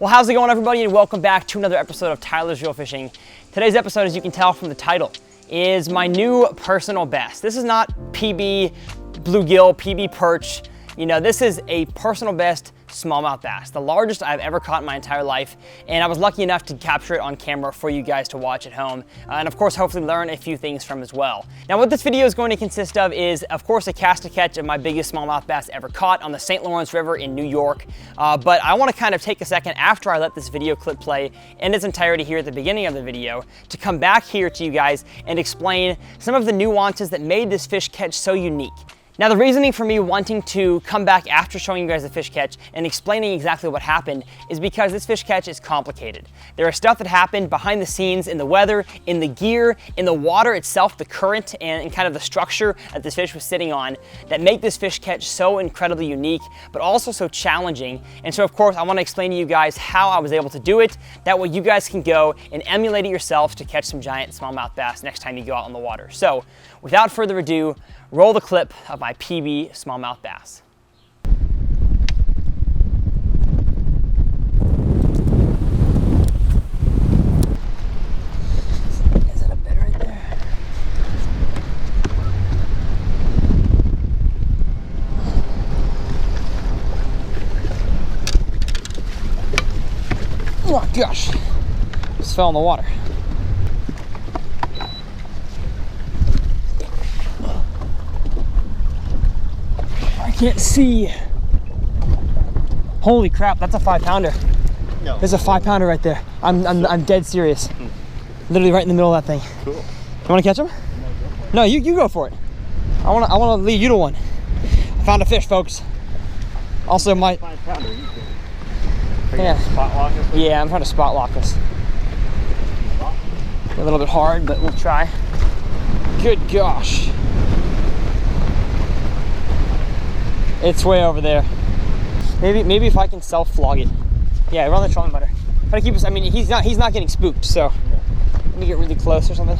Well, how's it going, everybody, and welcome back to another episode of Tyler's Reel Fishing. Today's episode, as you can tell from the title, is my new personal best. This is not PB bluegill, PB perch. You know, this is a personal best smallmouth bass, the largest I've ever caught in my entire life, and I was lucky enough to capture it on camera for you guys to watch at home, and of course hopefully learn a few things from as well. Now what this video is going to consist of is, of course, a cast to catch of my biggest smallmouth bass ever caught on the St. Lawrence River in New York, but I want to kind of take a second after I let this video clip play in its entirety here at the beginning of the video to come back here to you guys and explain some of the nuances that made this fish catch so unique. Now, the reasoning for me wanting to come back after showing you guys the fish catch and explaining exactly what happened is because this fish catch is complicated. There is stuff that happened behind the scenes in the weather, in the gear, in the water itself, the current, and kind of the structure that this fish was sitting on that make this fish catch so incredibly unique, but also so challenging. And so, of course, I want to explain to you guys how I was able to do it. That way you guys can go and emulate it yourself to catch some giant smallmouth bass next time you go out on the water. So, without further ado, roll the clip of my PB smallmouth bass. Is that a bed right there? Oh gosh, just fell in the water. Can't see. Holy crap, that's a 5-pounder. No. There's a 5-pounder right there. I'm dead serious. Literally right in the middle of that thing. Cool. You want to catch him? No, you go for it. I want to lead you to one. I found a fish, folks. Also, my 5-pounder. Yeah. Spot lock us? Yeah, I'm trying to spot lock us. A little bit hard, but we'll try. Good gosh. It's way over there. Maybe if I can self-flog it. Yeah, run the trolling motor. Try to keep us. I mean, he's not getting spooked. So let me get really close or something.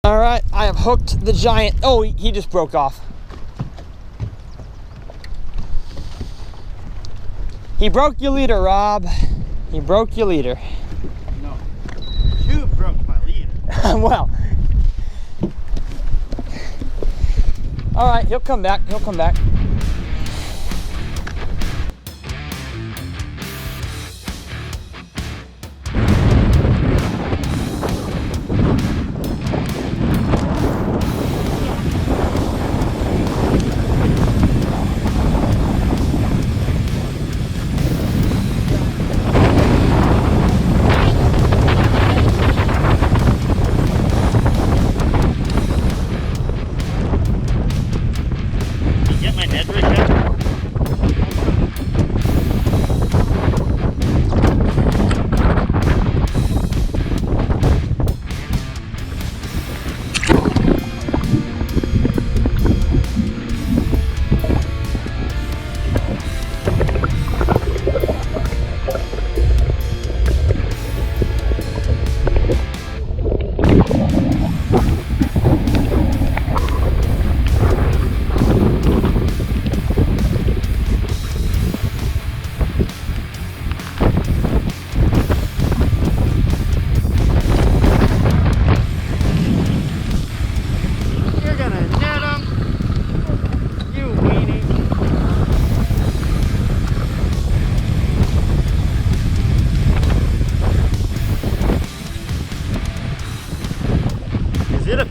All right, I have hooked the giant. Oh, he just broke off. He broke your leader, Rob. He broke your leader. No, you broke my leader. Well. All right, he'll come back. He'll come back.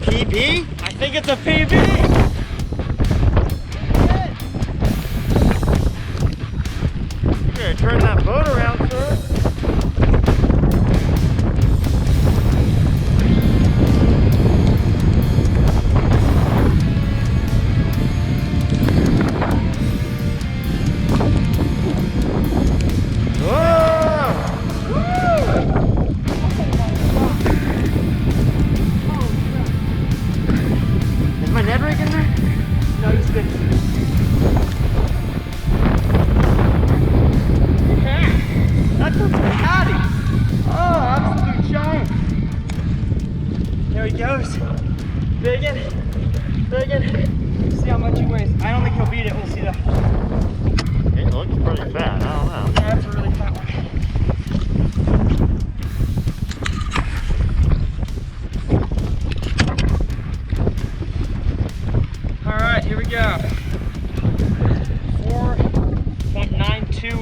PB? I think it's a PB. You gotta turn that boat around, sir.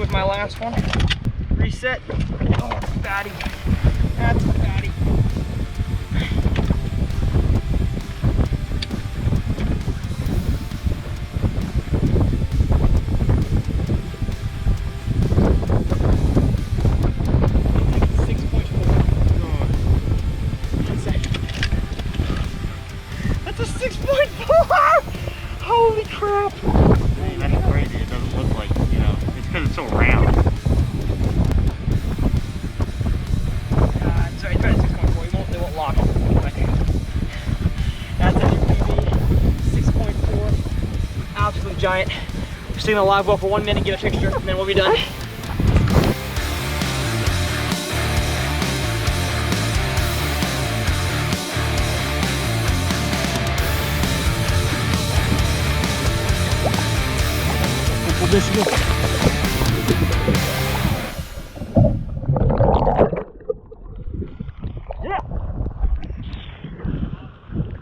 with my last one. Reset. Oh, fatty. That's a fatty. That's a 6.4! Holy crap! Man, that's crazy. It doesn't look like, you know, it's because it's so round. Sorry, it's better than 6.4. They won't lock. That's a new PB, 6.4. Absolute giant. We're sitting on the live well for 1 minute, get a picture, and then we'll be done.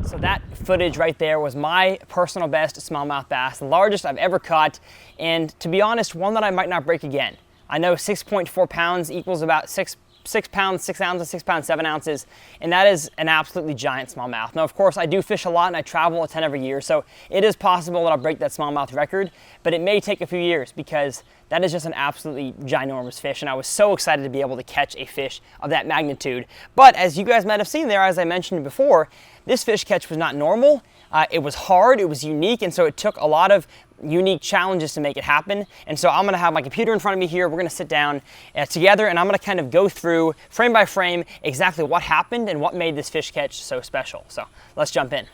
So that footage right there was my personal best smallmouth bass, the largest I've ever caught, and to be honest, one that I might not break again. I know 6.4 pounds equals about 6 pounds, 6 ounces, 6 pounds, 7 ounces, and that is an absolutely giant smallmouth. Now, of course, I do fish a lot and I travel a ton every year, so it is possible that I'll break that smallmouth record, but it may take a few years because that is just an absolutely ginormous fish, and I was so excited to be able to catch a fish of that magnitude. But as you guys might have seen there, as I mentioned before, this fish catch was not normal. It was hard, it was unique, and so it took a lot of unique challenges to make it happen. And so I'm gonna have my computer in front of me here. We're gonna sit down together and I'm gonna kind of go through frame by frame exactly what happened and what made this fish catch so special. So let's jump in.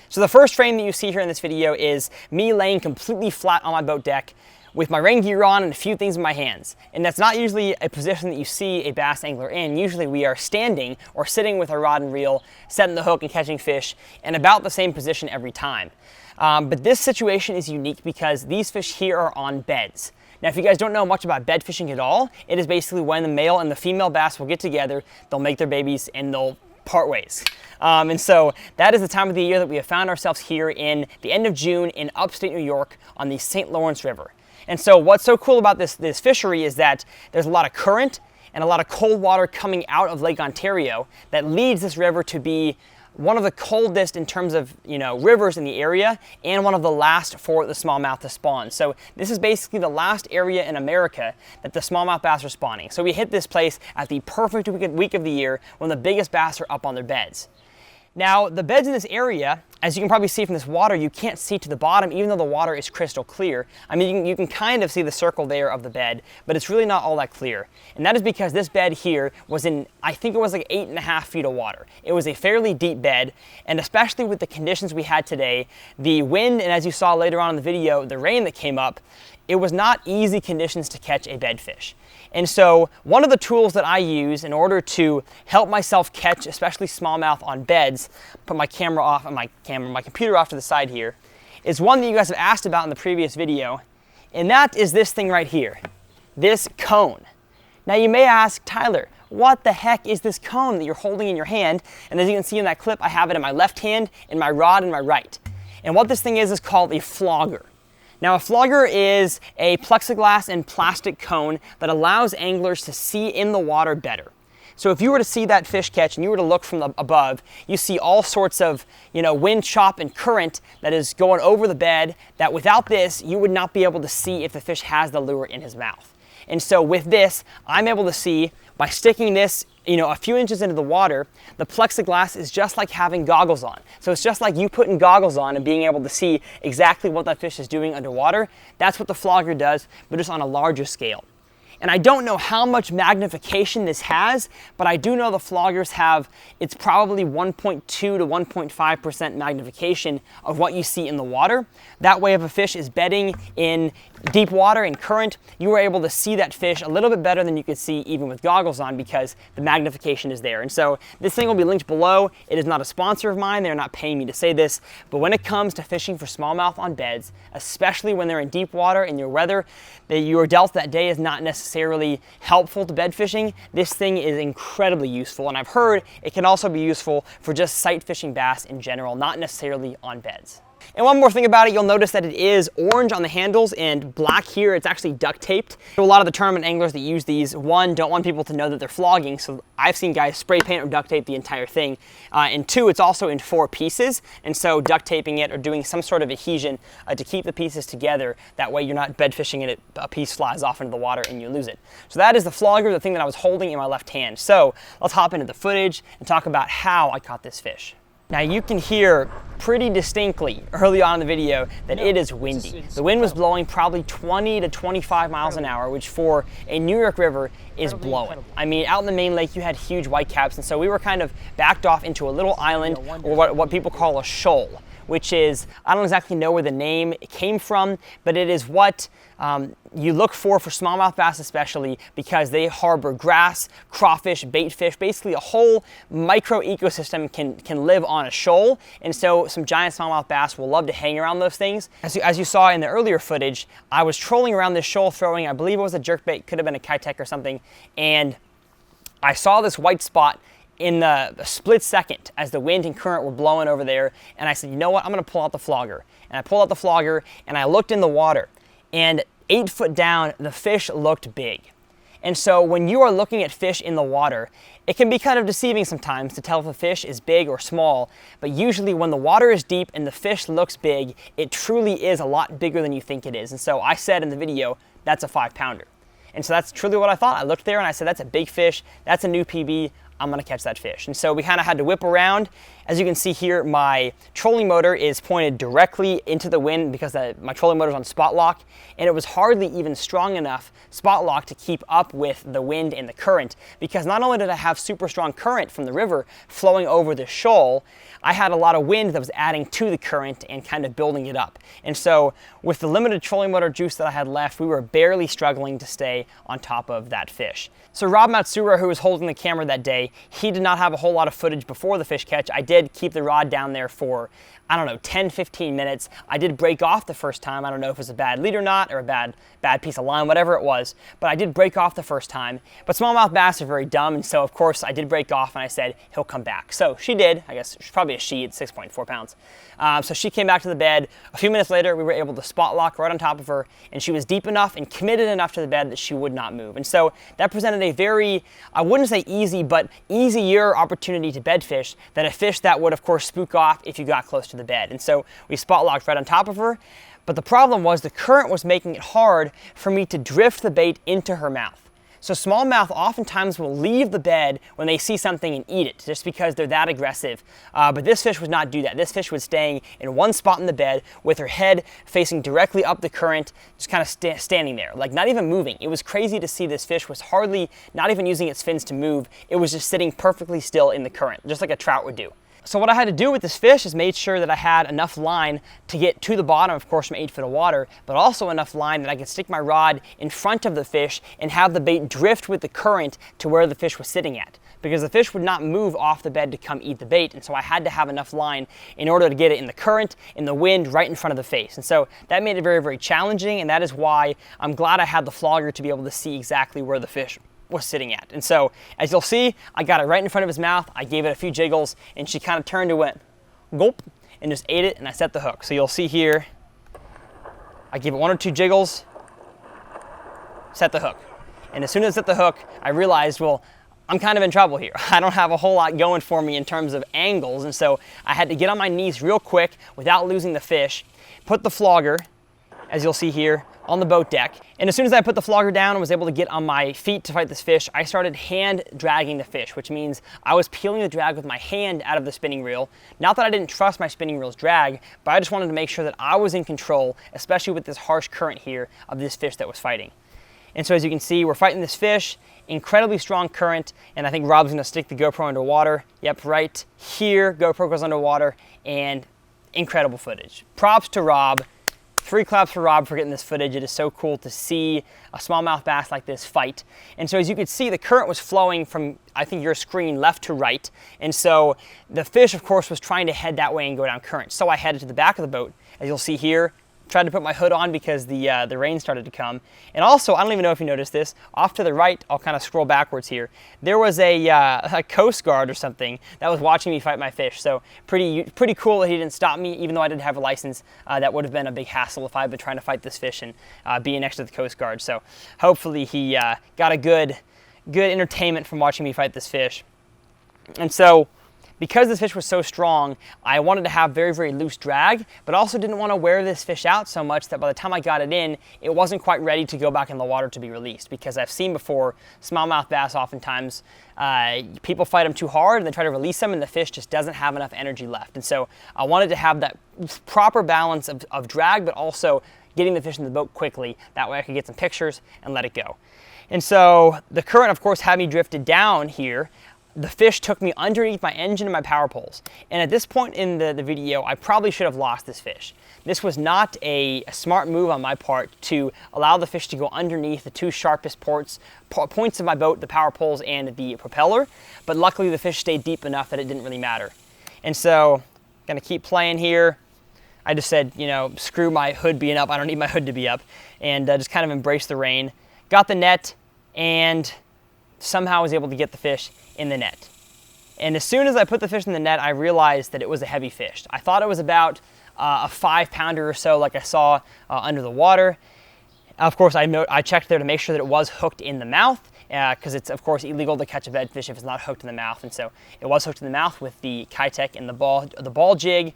So the first frame that you see here in this video is me laying completely flat on my boat deck with my rain gear on and a few things in my hands. And that's not usually a position that you see a bass angler in. Usually we are standing or sitting with our rod and reel, setting the hook and catching fish in about the same position every time. But this situation is unique because these fish here are on beds. Now, if you guys don't know much about bed fishing at all, it is basically when the male and the female bass will get together, they'll make their babies, and they'll part ways. And so that is the time of the year that we have found ourselves here in the end of June in upstate New York on the St. Lawrence River. And so what's so cool about this fishery is that there's a lot of current and a lot of cold water coming out of Lake Ontario that leads this river to be one of the coldest in terms of, rivers in the area, and one of the last for the smallmouth to spawn. So this is basically the last area in America that the smallmouth bass are spawning. So we hit this place at the perfect week of the year when the biggest bass are up on their beds. Now, the beds in this area, as you can probably see from this water, you can't see to the bottom even though the water is crystal clear. I mean, you can kind of see the circle there of the bed, but it's really not all that clear. And that is because this bed here was in, I think it was like 8.5 feet of water. It was a fairly deep bed, and especially with the conditions we had today, the wind, and as you saw later on in the video, the rain that came up, it was not easy conditions to catch a bedfish. And so one of the tools that I use in order to help myself catch, especially smallmouth on beds, put my camera off and my computer off to the side here, is one that you guys have asked about in the previous video, and that is this thing right here, this cone. Now you may ask, Tyler, what the heck is this cone that you're holding in your hand? And as you can see in that clip, I have it in my left hand and my rod in my right. And what this thing is called a flogger. Now, a flogger is a plexiglass and plastic cone that allows anglers to see in the water better. So if you were to see that fish catch and you were to look from above, you see all sorts of, wind, chop, and current that is going over the bed that without this, you would not be able to see if the fish has the lure in his mouth. And so with this, I'm able to see by sticking this a few inches into the water. The plexiglass is just like having goggles on. So it's just like you putting goggles on and being able to see exactly what that fish is doing underwater. That's what the flogger does, but just on a larger scale. And I don't know how much magnification this has, but I do know the floggers have, it's probably 1.2 to 1.5% magnification of what you see in the water. That way if a fish is bedding in deep water and current, you are able to see that fish a little bit better than you could see even with goggles on because the magnification is there. And so this thing will be linked below. It is not a sponsor of mine. They're not paying me to say this, but when it comes to fishing for smallmouth on beds, especially when they're in deep water and your weather that you are dealt that day is not necessarily helpful to bed fishing, this thing is incredibly useful. And I've heard it can also be useful for just sight fishing bass in general, not necessarily on beds. And one more thing about it, you'll notice that it is orange on the handles and black here. It's actually duct taped. So a lot of the tournament anglers that use these, one, don't want people to know that they're flogging. So I've seen guys spray paint or duct tape the entire thing. And two, it's also in 4 pieces. And so duct taping it or doing some sort of adhesion to keep the pieces together. That way you're not bed fishing and a piece flies off into the water and you lose it. So that is the flogger, the thing that I was holding in my left hand. So let's hop into the footage and talk about how I caught this fish. Now you can hear pretty distinctly early on in the video that it is windy. The wind was blowing probably 20 to 25 miles an hour, which for a New York river is blowing. I mean, out in the main lake, you had huge whitecaps, and so we were kind of backed off into a little island, or what people call a shoal, which is, I don't exactly know where the name came from, but it is what you look for smallmouth bass especially, because they harbor grass, crawfish, bait fish, basically a whole micro ecosystem can live on a shoal. And so some giant smallmouth bass will love to hang around those things. As you saw in the earlier footage, I was trolling around this shoal throwing, I believe it was a jerkbait, could have been a Kitech or something, and I saw this white spot in the split second as the wind and current were blowing over there, and I said, you know what, I'm gonna pull out the flogger. And I pulled out the flogger and I looked in the water, and 8 foot down, the fish looked big. And so when you are looking at fish in the water, it can be kind of deceiving sometimes to tell if a fish is big or small, but usually when the water is deep and the fish looks big, it truly is a lot bigger than you think it is. And so I said in the video, that's a 5-pounder. And so that's truly what I thought. I looked there and I said, that's a big fish, that's a new PB, I'm gonna catch that fish. And so we kind of had to whip around. As you can see here, my trolling motor is pointed directly into the wind because my trolling motor is on spot lock, and it was hardly even strong enough spot lock to keep up with the wind and the current, because not only did I have super strong current from the river flowing over the shoal, I had a lot of wind that was adding to the current and kind of building it up. And so with the limited trolling motor juice that I had left, we were barely struggling to stay on top of that fish. So Rob Matsura, who was holding the camera that day, he did not have a whole lot of footage before the fish catch. I did keep the rod down there for, I don't know, 10, 15 minutes. I did break off the first time. I don't know if it was a bad lead or not, or a bad piece of line, whatever it was, but I did break off the first time. But smallmouth bass are very dumb, and so of course I did break off and I said, he'll come back. So she did. I guess she's probably a she at 6.4 pounds. So she came back to the bed. A few minutes later, we were able to spot lock right on top of her, and she was deep enough and committed enough to the bed that she would not move. And so that presented a very, I wouldn't say easy, but easier opportunity to bed fish than a fish that would of course spook off if you got close to the bed. And so we spot locked right on top of her, but the problem was the current was making it hard for me to drift the bait into her mouth. So smallmouth oftentimes will leave the bed when they see something and eat it, just because they're that aggressive. But this fish would not do that. This fish was staying in one spot in the bed with her head facing directly up the current, just kind of standing there, like not even moving. It was crazy to see. This fish was hardly, not even using its fins to move. It was just sitting perfectly still in the current, just like a trout would do. So what I had to do with this fish is made sure that I had enough line to get to the bottom, of course, from 8 foot of water, but also enough line that I could stick my rod in front of the fish and have the bait drift with the current to where the fish was sitting at. Because the fish would not move off the bed to come eat the bait, and so I had to have enough line in order to get it in the current, in the wind, right in front of the face. And so that made it very, very challenging, and that is why I'm glad I had the flogger to be able to see exactly where the fish was sitting at. And so, as you'll see, I got it right in front of his mouth, I gave it a few jiggles, and she kind of turned and went, gulp, and just ate it, and I set the hook. So you'll see here, I gave it 1 or 2 jiggles, set the hook. And as soon as I set the hook, I realized, well, I'm kind of in trouble here. I don't have a whole lot going for me in terms of angles, and so I had to get on my knees real quick without losing the fish, put the flogger, as you'll see here, on the boat deck. And as soon as I put the flogger down and was able to get on my feet to fight this fish, I started hand dragging the fish, which means I was peeling the drag with my hand out of the spinning reel. Not that I didn't trust my spinning reel's drag, but I just wanted to make sure that I was in control, especially with this harsh current here of this fish that was fighting. And so as you can see, we're fighting this fish, incredibly strong current, and I think Rob's gonna stick the GoPro underwater. Yep, right here, GoPro goes underwater, and incredible footage. Props to Rob. 3 claps for Rob for getting this footage. It is so cool to see a smallmouth bass like this fight. And so as you could see, the current was flowing from, I think, your screen left to right. And so the fish, of course, was trying to head that way and go down current. So I headed to the back of the boat. As you'll see here, tried to put my hood on because the rain started to come. And also, I don't even know if you noticed this, off to the right, I'll kind of scroll backwards here, there was a Coast Guard or something that was watching me fight my fish. So pretty cool that he didn't stop me, even though I didn't have a license. That would have been a big hassle if I had been trying to fight this fish and being next to the Coast Guard. So hopefully he got a good entertainment from watching me fight this fish. And so, because this fish was so strong, I wanted to have very, very loose drag, but also didn't want to wear this fish out so much that by the time I got it in, it wasn't quite ready to go back in the water to be released. Because I've seen before, smallmouth bass oftentimes, people fight them too hard and they try to release them and the fish just doesn't have enough energy left. And so I wanted to have that proper balance of drag, but also getting the fish in the boat quickly. That way I could get some pictures and let it go. And so the current, of course, had me drifted down here. The fish took me underneath my engine and my power poles. And at this point in the video, I probably should have lost this fish. This was not a smart move on my part to allow the fish to go underneath the two sharpest points of my boat, the power poles and the propeller. But luckily the fish stayed deep enough that it didn't really matter. And so, I'm gonna keep playing here. I just said, you know, screw my hood being up. I don't need my hood to be up. And just kind of embrace the rain. Got the net and somehow was able to get the fish in the net. And as soon as I put the fish in the net, I realized that it was a heavy fish. I thought it was about a 5-pounder or so, like I saw under the water. Of course, I checked there to make sure that it was hooked in the mouth, because it's of course illegal to catch a bedfish if it's not hooked in the mouth. And so it was hooked in the mouth with the Kitech and the ball jig.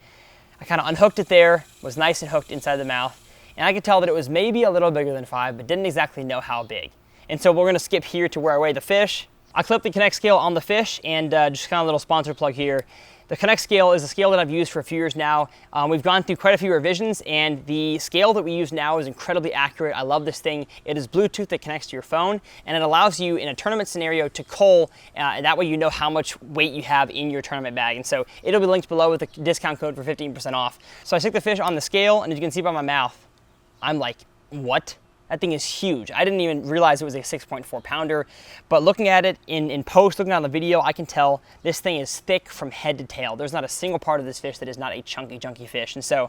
I kind of unhooked it there, was nice and hooked inside the mouth. And I could tell that it was maybe a little bigger than 5, but didn't exactly know how big. And so we're gonna skip here to where I weighed the fish. I clipped the Connect scale on the fish, and just kind of a little sponsor plug here. The Connect scale is a scale that I've used for a few years now. We've gone through quite a few revisions, and the scale that we use now is incredibly accurate. I love this thing. It is Bluetooth that connects to your phone, and it allows you in a tournament scenario to cull, and that way you know how much weight you have in your tournament bag. And so it'll be linked below with a discount code for 15% off. So I stick the fish on the scale, and as you can see by my mouth, I'm like, what? That thing is huge. I didn't even realize it was a 6.4 pounder, but looking at it in post, looking on the video, I can tell this thing is thick from head to tail. There's not a single part of this fish that is not a chunky fish. And so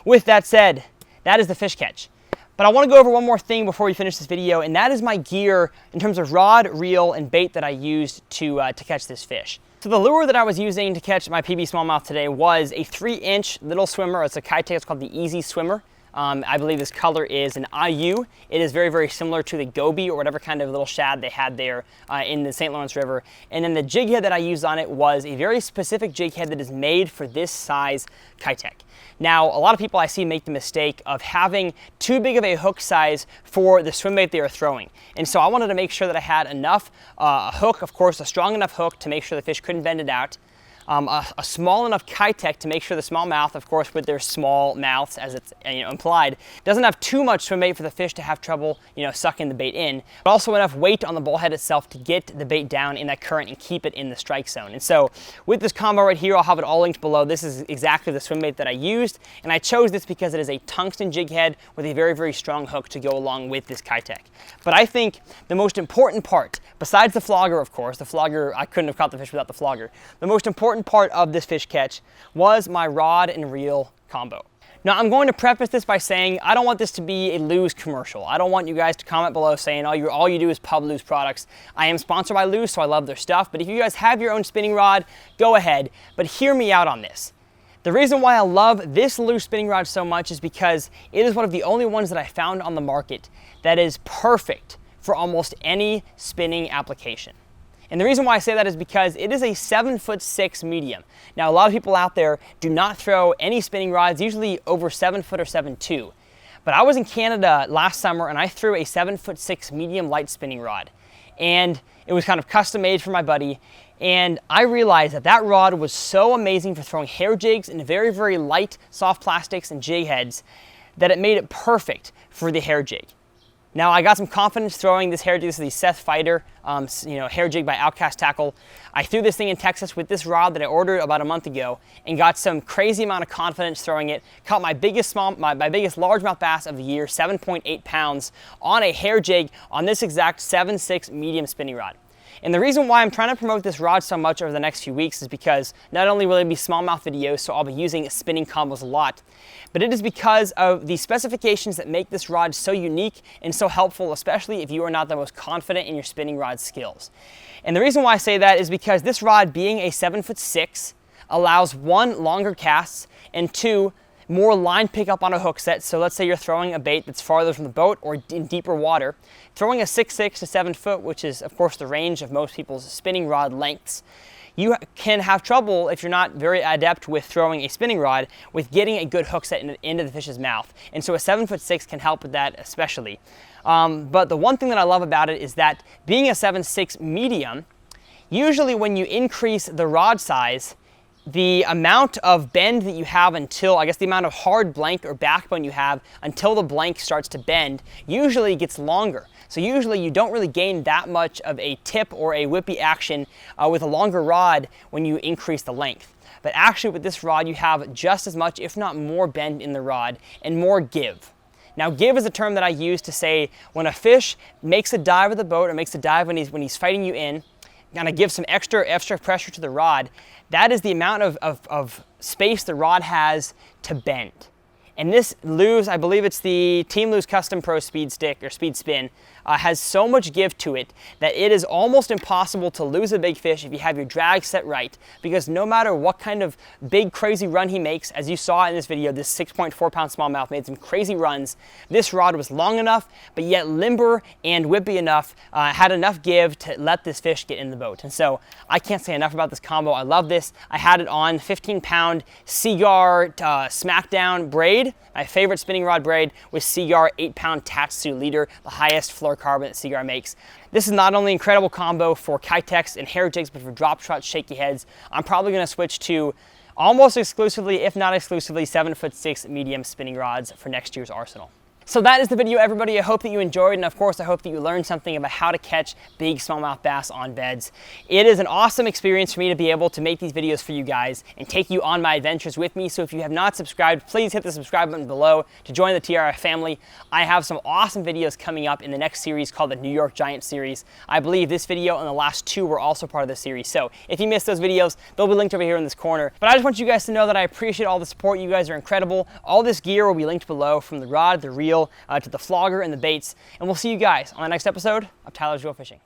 with that said, that is the fish catch. But I want to go over one more thing before we finish this video, and that is my gear in terms of rod, reel, and bait that I used to catch this fish. So the lure that I was using to catch my PB smallmouth today was a 3-inch little swimmer. It's a Kitech, it's called the Easy Swimmer. I believe this color is an IU. It is very, very similar to the goby or whatever kind of little shad they had there in the St. Lawrence River. And then the jig head that I used on it was a very specific jig head that is made for this size Kitech. Now, a lot of people I see make the mistake of having too big of a hook size for the swim bait they are throwing. And so I wanted to make sure that I had enough hook, of course, a strong enough hook to make sure the fish couldn't bend it out. A small enough Kitech to make sure the smallmouth, of course, with their small mouths, as it's implied, doesn't have too much swim bait for the fish to have trouble, sucking the bait in, but also enough weight on the bullhead itself to get the bait down in that current and keep it in the strike zone. And so with this combo right here, I'll have it all linked below. This is exactly the swim bait that I used, and I chose this because it is a tungsten jig head with a very, very strong hook to go along with this Kitech. But I think the most important part, besides the flogger, of course, the flogger, I couldn't have caught the fish without the flogger. The most important part of this fish catch was my rod and reel combo. Now, I'm going to preface this by saying I don't want this to be a Lew's commercial. I don't want you guys to comment below saying all you do is pub Lew's products. I am sponsored by Lew's, so I love their stuff. But if you guys have your own spinning rod, go ahead. But hear me out on this. The reason why I love this Lew's spinning rod so much is because it is one of the only ones that I found on the market that is perfect for almost any spinning application. And the reason why I say that is because it is a 7'6" medium. Now, a lot of people out there do not throw any spinning rods, usually over 7 foot or 7'2". But I was in Canada last summer and I threw a 7'6" medium light spinning rod. And it was kind of custom made for my buddy. And I realized that that rod was so amazing for throwing hair jigs and very, very light soft plastics and jig heads that it made it perfect for the hair jig. Now, I got some confidence throwing this hair jig. This is the Seth Fighter hair jig by Outcast Tackle. I threw this thing in Texas with this rod that I ordered about a month ago and got some crazy amount of confidence throwing it. Caught my biggest largemouth bass of the year, 7.8 pounds, on a hair jig on this exact 7'6" medium spinning rod. And the reason why I'm trying to promote this rod so much over the next few weeks is because not only will it be smallmouth videos, so I'll be using spinning combos a lot, but it is because of the specifications that make this rod so unique and so helpful, especially if you are not the most confident in your spinning rod skills. And the reason why I say that is because this rod, being a 7'6", allows 1, longer casts, and 2, more line pickup on a hook set. So let's say you're throwing a bait that's farther from the boat or in deeper water. Throwing a 6'6" to 7 foot, which is of course the range of most people's spinning rod lengths, you can have trouble, if you're not very adept with throwing a spinning rod, with getting a good hook set into the fish's mouth. And so a 7'6" can help with that especially. But the one thing that I love about it is that being a 7'6" medium, usually when you increase the rod size, the amount of bend that you have until, I guess the amount of hard blank or backbone you have until the blank starts to bend, usually gets longer. So usually you don't really gain that much of a tip or a whippy action with a longer rod when you increase the length. But actually with this rod you have just as much, if not more, bend in the rod and more give. Now, give is a term that I use to say when a fish makes a dive with the boat or makes a dive when he's fighting you in, kind of give some extra pressure to the rod, that is the amount of space the rod has to bend. And this Lew's, I believe it's the Team Lew's Custom Pro Speed Stick or Speed Spin, has so much give to it that it is almost impossible to lose a big fish if you have your drag set right, because no matter what kind of big crazy run he makes, as you saw in this video, this 6.4 pound smallmouth made some crazy runs. This rod was long enough, but yet limber and whippy enough, had enough give to let this fish get in the boat. And so I can't say enough about this combo. I love this. I had it on 15-pound Seagar Smackdown braid, my favorite spinning rod braid, with Seagar 8-pound Tatsu leader, the highest fluorocarbon that Seagar makes. This is not only an incredible combo for kitex and hair jigs, but for drop shots, shaky heads. I'm probably going to switch to almost exclusively, if not exclusively, 7'6" medium spinning rods for next year's arsenal. So that is the video, everybody. I hope that you enjoyed, and of course I hope that you learned something about how to catch big smallmouth bass on beds. It is an awesome experience for me to be able to make these videos for you guys and take you on my adventures with me. So if you have not subscribed, please hit the subscribe button below to join the TRF family. I have some awesome videos coming up in the next series called the New York Giant series. I believe this video and the last 2 were also part of the series. So if you missed those videos, they'll be linked over here in this corner. But I just want you guys to know that I appreciate all the support. You guys are incredible. All this gear will be linked below, from the rod, the reel, to the flogger and the baits. And we'll see you guys on the next episode of Tyler's Reel Fishing.